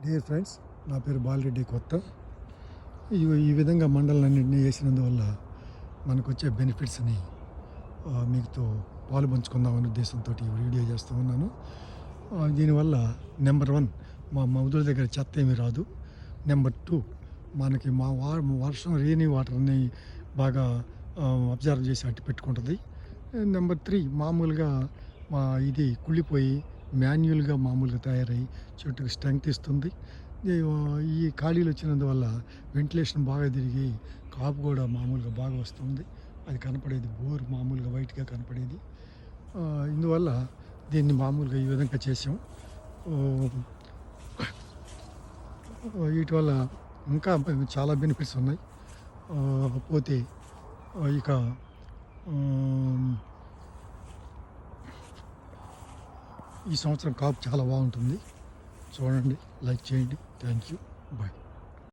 Dear friends, నా పేరు బాలరెడ్డి కొత్త. ఈ విధంగా మండలన్నింటినీ వేసినందువల్ల మనకు వచ్చే బెనిఫిట్స్ని మీతో పాలు పంచుకుందామనే ఉద్దేశంతో ఈ వీడియో చేస్తూ ఉన్నాను. దీనివల్ల నెంబర్ 1, మా మౌదుల దగ్గర చెత్త ఏమీ రాదు. నెంబర్ 2, మనకి వర్షం రెయినీ వాటర్ని బాగా అబ్జర్వ్ చేసి అట్టి పెట్టుకుంటుంది. నెంబర్ 3, మామూలుగా ఇది కుళ్ళిపోయి మాన్యువల్గా మామూలుగా తయారై చెట్టుకు స్ట్రెంగ్త్ ఇస్తుంది. ఈ ఖాళీలు వచ్చినందువల్ల వెంటిలేషన్ బాగా తిరిగి కాపు కూడా మామూలుగా బాగా వస్తుంది. అది కనపడేది బోర్ మామూలుగా వైట్గా కనపడేది. ఇందువల్ల దీన్ని మామూలుగా ఈ విధంగా చేసాం. వీటి వల్ల ఇంకా చాలా బెనిఫిట్స్ ఉన్నాయి. పోతే ఇక ఈ సంవత్సరం కాపు చాలా బాగుంటుంది. చూడండి, లైక్ చేయండి. Thank you, bye.